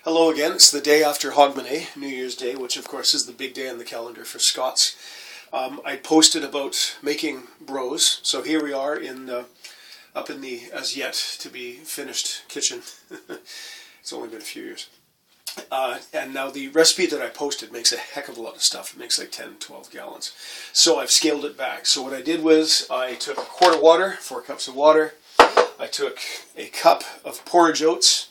Hello again. It's the day after Hogmanay, New Year's Day, which of course is the big day on the calendar for Scots. I posted about making brose, so here we are up in the as yet to be finished kitchen. It's only been a few years. And now the recipe that I posted makes a heck of a lot of stuff. It makes like 10, 12 gallons. So I've scaled it back. So what I did was I took a quart of water, 4 cups of water. I took a cup of porridge oats,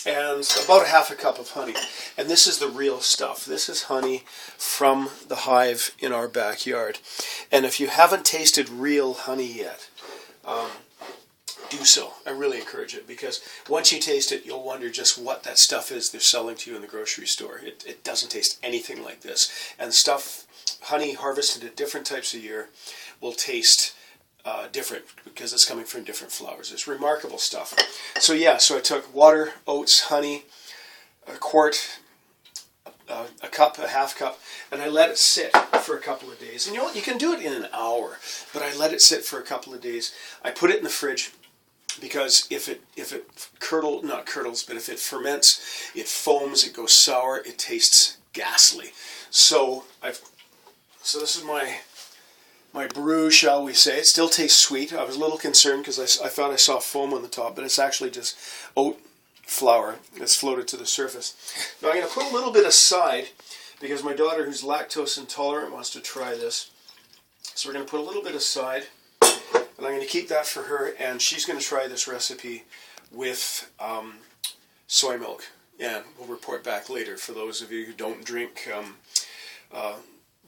and about half a cup of honey. And this is the real stuff. This is honey from the hive in our backyard. And if you haven't tasted real honey yet, do so. I really encourage it, because once you taste it, you'll wonder just what that stuff is they're selling to you in the grocery store. It doesn't taste anything like this. And honey harvested at different types of year will taste different because it's coming from different flowers. It's remarkable stuff. So yeah, so I took water, oats, honey, a quart, a cup, a half cup, and I let it sit for a couple of days. And you know what? You can do it in an hour, but I let it sit for a couple of days. I put it in the fridge because if it ferments, it foams, it goes sour, it tastes ghastly. So this is my brew, shall we say. It still tastes sweet. I was a little concerned because I thought I saw foam on the top, but it's actually just oat flour that's floated to the surface. Now I'm going to put a little bit aside because my daughter, who's lactose intolerant, wants to try this. So we're going to put a little bit aside, and I'm going to keep that for her, and she's going to try this recipe with soy milk. And we'll report back later for those of you who don't drink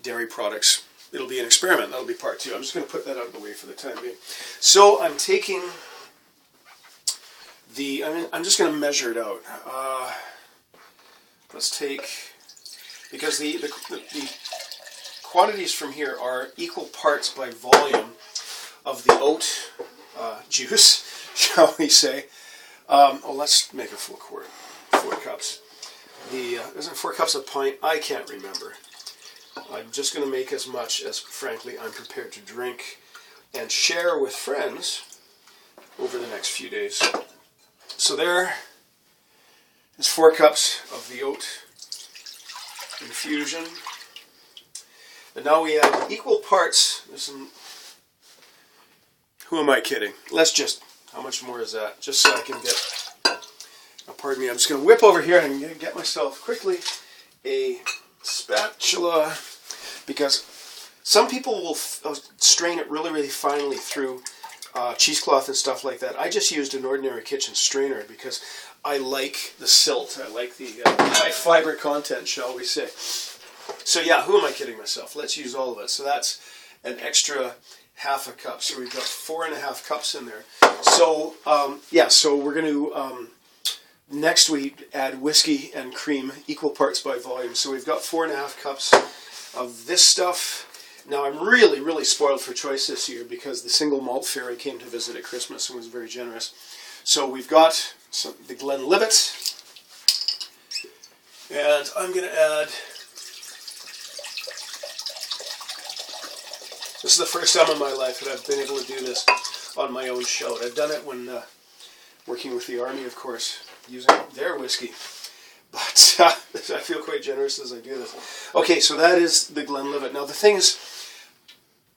dairy products. It'll be an experiment. That'll be part 2. I'm just going to put that out of the way for the time being. So I'm taking I'm just going to measure it out. Let's take, because the quantities from here are equal parts by volume of the oat juice, shall we say. Let's make a full quart. 4 cups. Isn't 4 cups a pint? I can't remember. I'm just going to make as much as, frankly, I'm prepared to drink and share with friends over the next few days. So there is 4 cups of the oat infusion. And now we add equal parts. Who am I kidding? How much more is that? Just so I can get, pardon me, I'm just going to whip over here and get myself quickly a spatula, because some people will strain it really, really finely through cheesecloth and stuff like that. I just used an ordinary kitchen strainer because I like the silt. I like the high fiber content, shall we say. So yeah, who am I kidding myself? Let's use all of it. So that's an extra half a cup. So we've got 4.5 cups in there. So so we're going to next we add whiskey and cream, equal parts by volume. So we've got 4.5 cups of this stuff. Now I'm really, really spoiled for choice this year because the single malt fairy came to visit at Christmas and was very generous. So we've got the Glenlivet, and I'm going to add, this is the first time in my life that I've been able to do this on my own shout. I've done it when working with the Army, of course, using their whiskey. But I feel quite generous as I do this. Okay, so that is the Glenlivet. Now the thing is,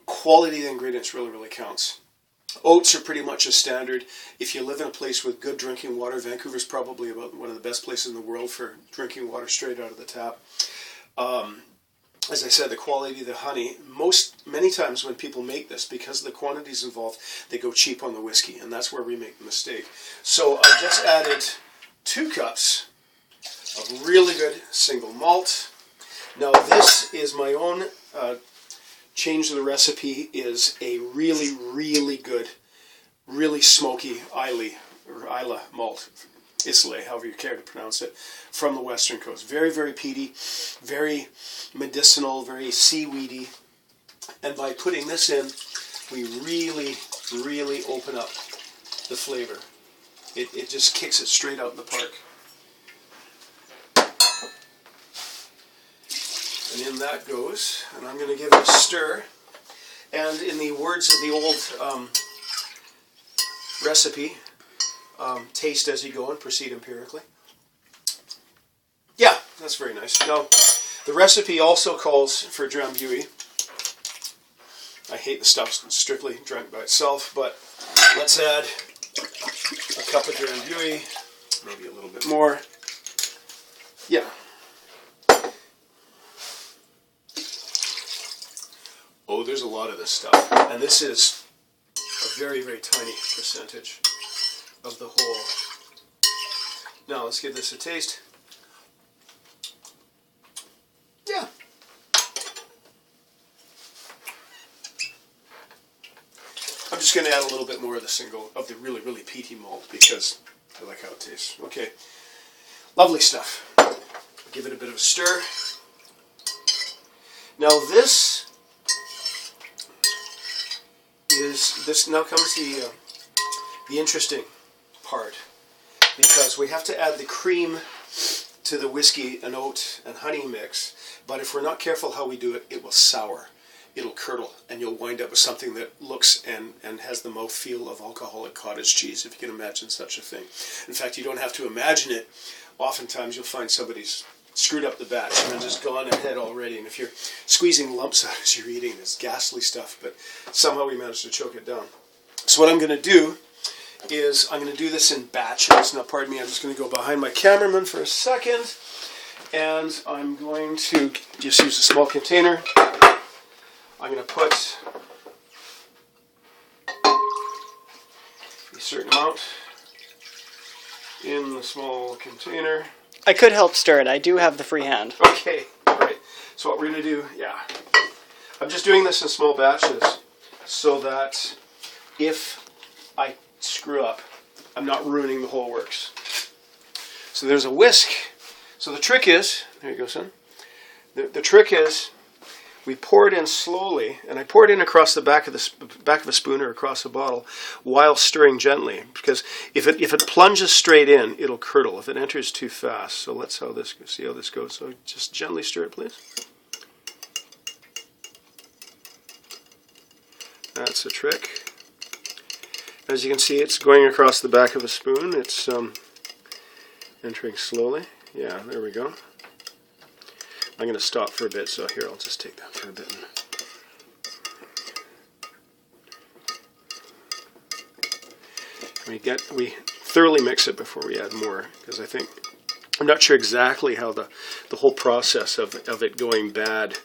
quality of the ingredients really, really counts. Oats are pretty much a standard. If you live in a place with good drinking water, Vancouver's probably about one of the best places in the world for drinking water straight out of the tap. As I said, the quality of the honey, many times when people make this, because of the quantities involved, they go cheap on the whiskey, and that's where we make the mistake. So I just added 2 cups of really good single malt. Now this is my own change of the recipe, is a really, really good, really smoky Islay malt. Islay, however you care to pronounce it, from the western coast. Very, very peaty, very medicinal, very seaweedy. And by putting this in, we really, really open up the flavor. It just kicks it straight out in the park. And in that goes, and I'm going to give it a stir. And in the words of the old recipe, taste as you go and proceed empirically. Yeah, that's very nice. Now, the recipe also calls for drambuie. I hate the stuff strictly drunk by itself, but let's add a cup of drambuie, maybe a little bit more. Yeah. Oh, there's a lot of this stuff. And this is a very, very tiny percentage of the whole. Now, let's give this a taste. Yeah. I'm just going to add a little bit more of the really, really peaty malt because I like how it tastes. Okay. Lovely stuff. Give it a bit of a stir. Now now comes the interesting part, because we have to add the cream to the whiskey and oat and honey mix, but if we're not careful how we do it, it will sour. It'll curdle, and you'll wind up with something that looks and has the mouthfeel of alcoholic cottage cheese, if you can imagine such a thing. In fact, you don't have to imagine it. Oftentimes you'll find somebody's screwed up the batch and then just gone ahead already, and if you're squeezing lumps out as you're eating, it's ghastly stuff, but somehow we managed to choke it down. So what I'm going to do is I'm going to do this in batches. Now, pardon me, I'm just going to go behind my cameraman for a second, and I'm going to just use a small container. I'm going to put a certain amount in the small container. I could help stir it. I do have the free hand. Okay, all right. So what we're going to do, I'm just doing this in small batches so that if I screw up, I'm not ruining the whole works. So there's a whisk. So the trick is, there you go, son. The trick is we pour it in slowly, and I pour it in across the back of a spoon or across a bottle while stirring gently, because if it plunges straight in, it'll curdle if it enters too fast. So let's see how this goes. So just gently stir it, please. That's a trick. As you can see, it's going across the back of a spoon. It's entering slowly. Yeah, there we go. I'm going to stop for a bit, so here, I'll just take that for a bit. We thoroughly mix it before we add more, because I'm not sure exactly how the whole process of it going bad